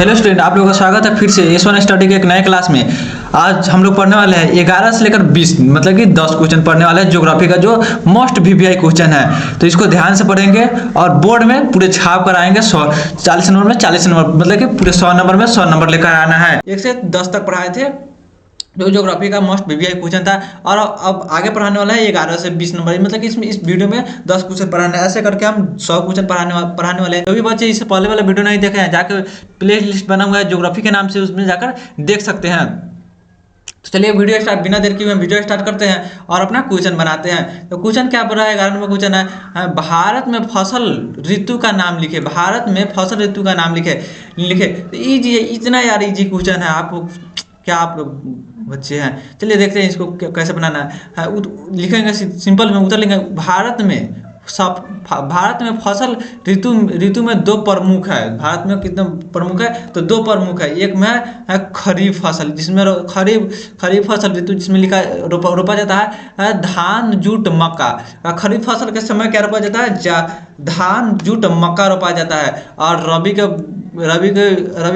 Hello student, आप लोगों का स्वागत है फिर से S1 स्टडी के एक नए क्लास में। आज हम लोग पढ़ने वाले हैं 11 से लेकर 20 मतलब कि 10 क्वेश्चन पढ़ने वाले हैं ज्योग्राफी का, जो मोस्ट वीवीआई क्वेश्चन है। तो इसको ध्यान से पढ़ेंगे और बोर्ड में पूरे छाप कर आएंगे। 40 नंबर में 40 नंबर मतलब कि पूरे 100 नंबर में 100 नंबर लेकर आना है। 1 से 10 तक पढ़ाए थे जो ज्योग्राफी का मोस्ट वीवीआई क्वेश्चन था, और अब आगे पढ़ाने वाला है 11 से 20 नंबर। मतलब कि इसमें इस वीडियो में 10 क्वेश्चन पढ़ाने, ऐसे करके हम 100 क्वेश्चन पढ़ाने वाले हैं। जो भी बच्चे इससे पहले वाला वीडियो नहीं देखे हैं, जाकर प्ले लिस्ट बना हुआ है ज्योग्राफी के नाम से, उसमें जाकर देख सकते हैं। तो चलिए वीडियो स्टार्ट, बिना देर किए वीडियो स्टार्ट करते हैं और अपना क्वेश्चन बनाते हैं। तो क्वेश्चन क्या पढ़ रहा है? 11 नंबर क्वेश्चन है, भारत में फसल ऋतु का नाम लिखे। भारत में फसल ऋतु का नाम लिखे। तो इजी है, इतना यार इजी क्वेश्चन है। आपको क्या, आप लोग बच्चे हैं, चलिए देखते हैं इसको कैसे बनाना है। लिखेंगे सिंपल में, उत्तर लिखेंगे। भारत में फसल ऋतु में दो प्रमुख है। भारत में कितने प्रमुख है? तो दो प्रमुख है। एक में है खरीफ फसल, जिसमें खरीफ फसल ऋतु जिसमें लिखा रोपा जाता है धान जूट मक्का। खरीफ फसल के समय क्या रोपा जाता है? धान जूट मक्का रोपा जाता है। और रबी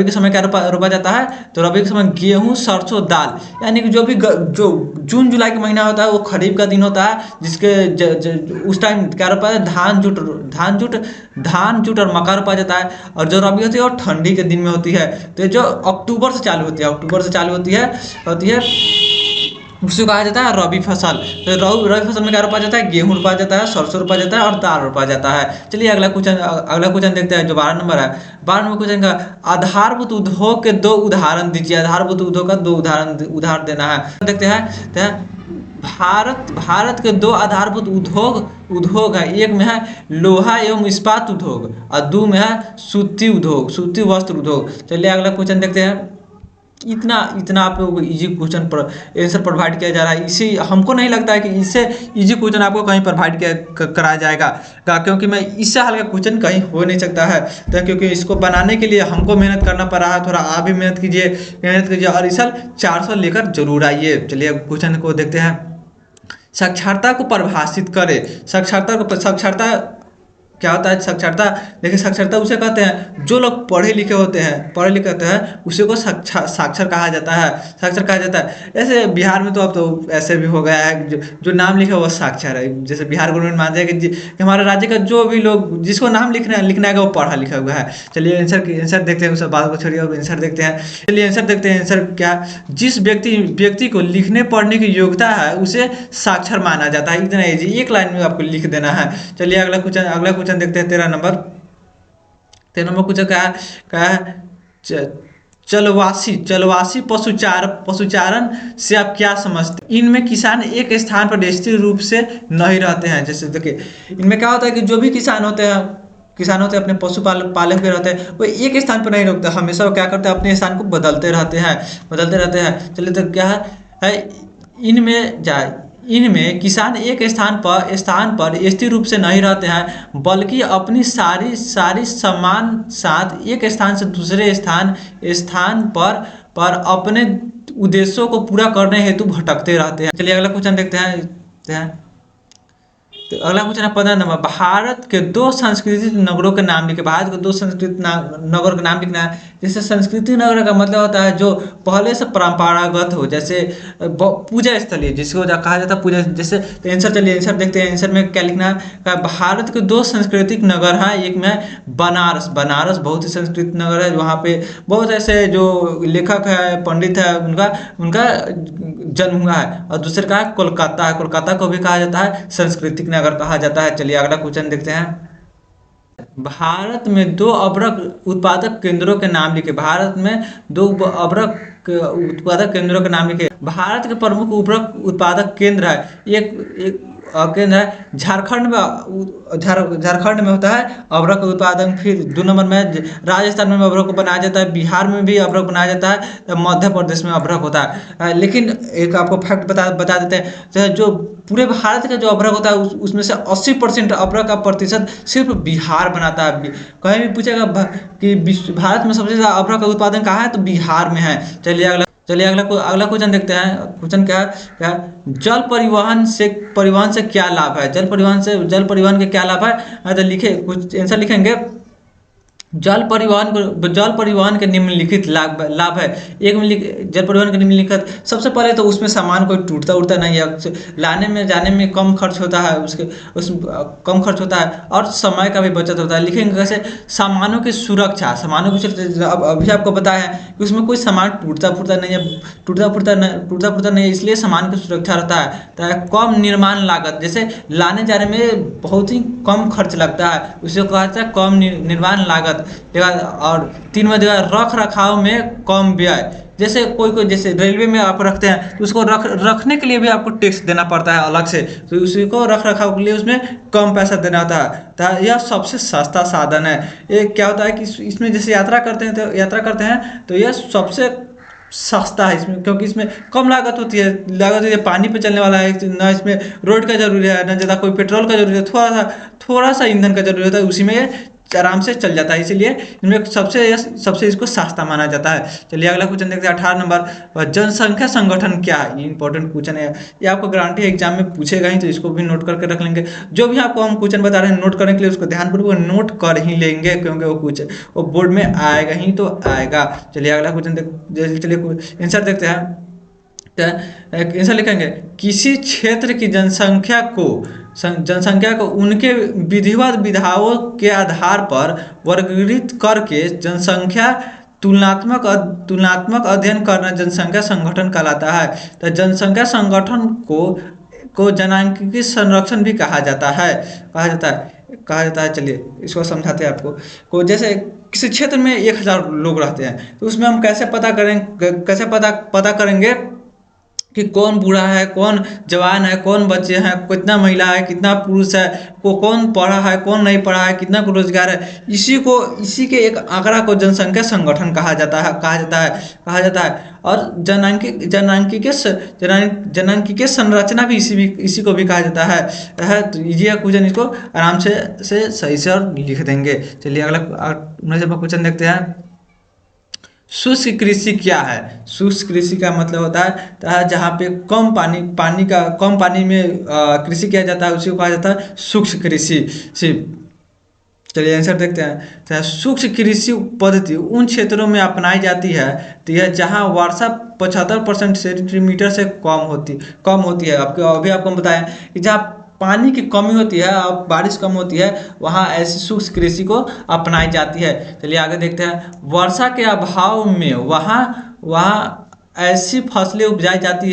के समय क्या रोपा जाता है? तो रबी के समय गेहूं सरसों दाल। यानी कि जो जून जुलाई का महीना होता है वो खरीफ का दिन होता है, जिसके उस टाइम क्या रोपा है? धान जूट और मक्का रोपा जाता है। और जो रबी होती है वो ठंडी के दिन में होती है। तो जो अक्टूबर से चालू होती है उसको कहा जाता है रबी फसल। तो रबी फसल में क्या रोपा जाता है? गेहूं रोपा जाता है, सरसों रोपा जाता है और दाल रोपा जाता है। चलिए अगला क्वेश्चन देखते हैं, जो 12 नंबर है। 12 नंबर क्वेश्चन का आधारभूत उद्योग के दो उदाहरण दीजिए। आधारभूत उद्योग का दो उदाहरण देना है। देखते हैं भारत के दो आधारभूत उद्योग है। एक में है लोहा एवं इस्पात उद्योग और दो में है सूती वस्त्र उद्योग। चलिए अगला क्वेश्चन देखते हैं। इतना आप लोगों को इजी क्वेश्चन पर आंसर प्रोवाइड किया जा रहा है। इसी हमको नहीं लगता है कि इससे इजी क्वेश्चन आपको कहीं प्रोवाइड कराया जाएगा, क्योंकि मैं इससे हल्का क्वेश्चन कहीं हो नहीं सकता है। तो क्योंकि इसको बनाने के लिए हमको मेहनत करना पड़ रहा है, थोड़ा आप भी मेहनत कीजिए और इस साल 400 लेकर जरूर आइए। चलिए क्वेश्चन को देखते हैं। साक्षरता को परिभाषित करें। साक्षरता क्या होता है? साक्षरता, देखिए साक्षरता उसे कहते हैं जो लोग पढ़े लिखे होते हैं उसी को साक्षर कहा जाता है। ऐसे बिहार में तो अब तो ऐसे भी हो गया है, जो नाम लिखा वो साक्षर है। जैसे बिहार गवर्नमेंट मान जाए कि हमारे राज्य का जो भी लोग जिसको नाम लिखना है वो पढ़ा लिखा हुआ है। चलिए आंसर देखते हैं, उस बात को छोड़िए और आंसर देखते हैं। चलिए आंसर देखते हैं। आंसर क्या? जिस व्यक्ति को लिखने पढ़ने की योग्यता है उसे साक्षर माना जाता है। इतना ईजी, एक लाइन में आपको लिख देना है। चलिए अगला क्वेश्चन देखते हैं। 13 नंबर क्वेश्चन क्या है? चलवासी पशुचारण से आप क्या समझते हैं? इनमें किसान एक स्थान पर स्थिर रूप से नहीं रहते हैं। जैसे देखिए, इनमें क्या होता है कि जो भी किसान होते हैं अपने पशु पालक भी रहते हैं, वो एक स्थान पर नहीं रुकते, हमेशा वो क्या करते हैं? अपने स्थान को बदलते रहते हैं। चलिए तो क्या है? इनमें किसान एक स्थान पर स्थिर रूप से नहीं रहते हैं, बल्कि अपनी सारी सामान साथ एक स्थान से दूसरे स्थान पर अपने उद्देश्यों को पूरा करने हेतु भटकते रहते हैं। चलिए अगला क्वेश्चन देखते हैं। तो अगला क्वेश्चन है 15 नंबर। भारत के दो संस्कृति नगरों के नाम लिखे। भारत के दो संस्कृति नगर का नाम लिखना है। जैसे संस्कृति नगर का मतलब होता है जो पहले से परंपरागत हो, जैसे पूजा स्थली जिसको कहा जाता है पूजा। जैसे तो आंसर, चलिए आंसर देखते हैं। आंसर में क्या लिखना है? भारत के दो सांस्कृतिक नगर हैं। एक में बनारस बहुत ही सांस्कृतिक नगर है, वहाँ पे बहुत ऐसे जो लेखक है, पंडित है, उनका जन्म हुआ है। और दूसरे का है कोलकाता को भी कहा जाता है सांस्कृतिक नगर कहा जाता है। चलिए अगला क्वेश्चन देखते हैं। भारत में दो अभ्रक उत्पादक केंद्रों के नाम लिखे। भारत में दो अभ्रक उत्पादक केंद्रों के नाम लिखे। भारत के प्रमुख उर्वरक उत्पादक केंद्र है। एक केंद्र है झारखंड में होता है अभ्रक उत्पादन। फिर 2 नंबर में राजस्थान में अभ्रक बनाया जाता है, बिहार में भी अभ्रक बनाया जाता है, मध्य प्रदेश में अभ्रक होता है। लेकिन एक आपको फैक्ट बता देते हैं, जो पूरे भारत का जो अभ्रक होता है उसमें से 80% अभ्रक का प्रतिशत सिर्फ बिहार बनाता है। कहीं भी पूछेगा कि भारत में सबसे ज़्यादा अभ्रक का उत्पादन कहाँ है, तो बिहार में है। चलिए अगला क्वेश्चन देखते हैं। क्वेश्चन क्या जल परिवहन से क्या लाभ है? जल परिवहन के क्या लाभ है? तो लिखे कुछ आंसर लिखेंगे। जल परिवहन के निम्नलिखित लाभ लाभ है। जल परिवहन के निम्नलिखित, सबसे पहले तो उसमें सामान कोई टूटता उड़ता नहीं है, लाने में जाने में कम खर्च होता है, कम खर्च होता है और समय का भी बचत होता है। लिखेंगे कैसे? सामानों की सुरक्षा, अब अभी आपको बताया है कि उसमें कोई सामान टूटता फूटता नहीं है, टूटता फूटता नहीं है, इसलिए सामान की सुरक्षा रहता है। कम निर्माण लागत, जैसे लाने जाने में बहुत ही कम खर्च लगता है, उसे कहा जाता है कम निर्माण लागत। और 3 रख रखाव में कम व्यय, जैसे कोई जैसे रेलवे में आप रखते हैं तो उसको रखने के लिए भी आपको टैक्स देना पड़ता है अलग से, तो उसी को रख रखाव के लिए उसमें कम पैसा देना होता है। यह सबसे सस्ता साधन है। ये क्या होता है कि इसमें जैसे यात्रा करते हैं तो यह सबसे सस्ता है इसमें, क्योंकि इसमें कम लागत होती है, पानी पे चलने वाला है, ना इसमें रोड का जरूरी है, ना ज़्यादा कोई पेट्रोल का जरूरी है, थोड़ा सा ईंधन का जरूरी होता है, उसी में आराम से चल जाता है, इसीलिए इनमें सबसे इसको सस्ता माना जाता है। चलिए अगला क्वेश्चन देखते हैं 18 नंबर, जनसंख्या संगठन क्या है? ये इंपॉर्टेंट क्वेश्चन है, ये आपको गारंटी एग्जाम में पूछेगा ही, तो इसको भी नोट करके रख लेंगे। जो भी आपको हम क्वेश्चन बता रहे हैं नोट करने के लिए उसको ध्यानपूर्वक नोट कर ही लेंगे, क्योंकि वो बोर्ड में आएगा ही तो आएगा। चलिए अगला क्वेश्चन चलिए आंसर देखते हैं। आंसर लिखेंगे, किसी क्षेत्र की जनसंख्या को उनके विधिवत विधाओं के आधार पर वर्गीकृत करके जनसंख्या तुलनात्मक अध्ययन करना जनसंख्या संगठन कहलाता है। तो जनसंख्या संगठन को जनांकीय संरक्षण भी कहा जाता है। चलिए इसको समझाते हैं आपको। जैसे किसी क्षेत्र में 1000 लोग रहते हैं, तो उसमें हम कैसे पता करेंगे कि कौन बूढ़ा है, कौन जवान है, कौन बच्चे हैं, कितना महिला है, कितना पुरुष है, कौन पढ़ा है, कौन नहीं पढ़ा है, कितना को रोजगार है, इसी के एक आंकड़ा को जनसंख्या संगठन कहा जाता है। और जनांकीय संरचना भी इसी को भी कहा जाता है। तो ये क्वेश्चन इसको आराम से सही से और लिख देंगे। चलिए अगला क्वेश्चन देखते हैं। शुष्क कृषि क्या है? शुष्क कृषि का मतलब होता है जहाँ पे कम पानी में कृषि किया जाता है, उसी को कहा जाता है शुष्क कृषि। चलिए आंसर देखते हैं। शुष्क कृषि पद्धति उन क्षेत्रों में अपनाई जाती है तो यह जहाँ वर्षा 75% सेंटीमीटर से कम होती है। आपको बताया कि जहाँ पानी की कमी होती है और बारिश कम होती है, वहाँ ऐसी शुष्क कृषि को अपनाई जाती है। चलिए आगे देखते हैं। वर्षा के अभाव में वहाँ ऐसी फसलें उपजाई जाती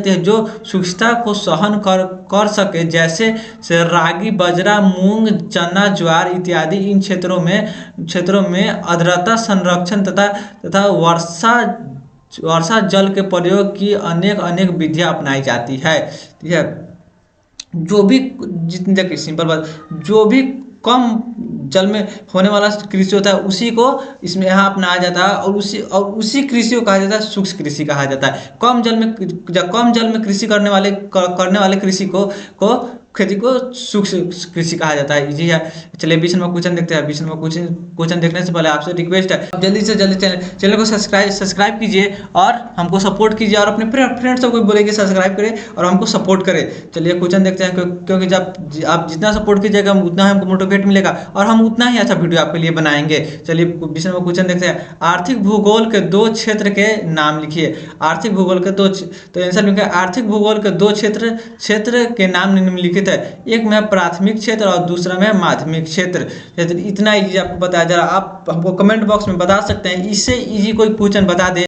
है जो शुष्कता को सहन कर सके, जैसे रागी, बाजरा, मूंग, चना, ज्वार इत्यादि। इन क्षेत्रों में आर्द्रता संरक्षण तथा वर्षा जल के प्रयोग की अनेक विधियां अपनाई जाती है। ठीक है, जो भी देखिए सिंपल बात, जो भी कम जल में होने वाला कृषि होता है उसी को इसमें यहाँ अपनाया जाता है, और उसी कृषि को कहा जाता है शुष्क कृषि कहा जाता है। कम जल में कृषि करने वाले कृषि को खेती को शुष्क कृषि कहा जाता है। जी है। चलिए 20 नंबर क्वेश्चन देखते हैं। 20 नंबर क्वेश्चन देखने से पहले आपसे रिक्वेस्ट है, आप जल्दी से जल्दी चैनल को सब्सक्राइब कीजिए और हमको सपोर्ट कीजिए, और अपने फ्रेंड्स सबको बोलेंगे सब्सक्राइब करें और हमको सपोर्ट करें। चलिए क्वेश्चन देखते हैं, क्योंकि जब आप जितना सपोर्ट कीजिएगा उतना हमको मोटिवेट मिलेगा और हम उतना ही अच्छा वीडियो आपके लिए बनाएंगे। चलिए 20 नंबर क्वेश्चन देखते हैं। आर्थिक भूगोल के 2 क्षेत्र के नाम लिखिए। आर्थिक भूगोल के तो आंसर लिखिए, आर्थिक भूगोल के 2 क्षेत्र के नाम निम्नलिखित है। एक में प्राथमिक क्षेत्र और दूसरा में माध्यमिक क्षेत्र। इतना इजी आपको बताया जा रहा, आप हमको कमेंट बॉक्स में बता सकते हैं, इससे इजी कोई क्वेश्चन बता दे।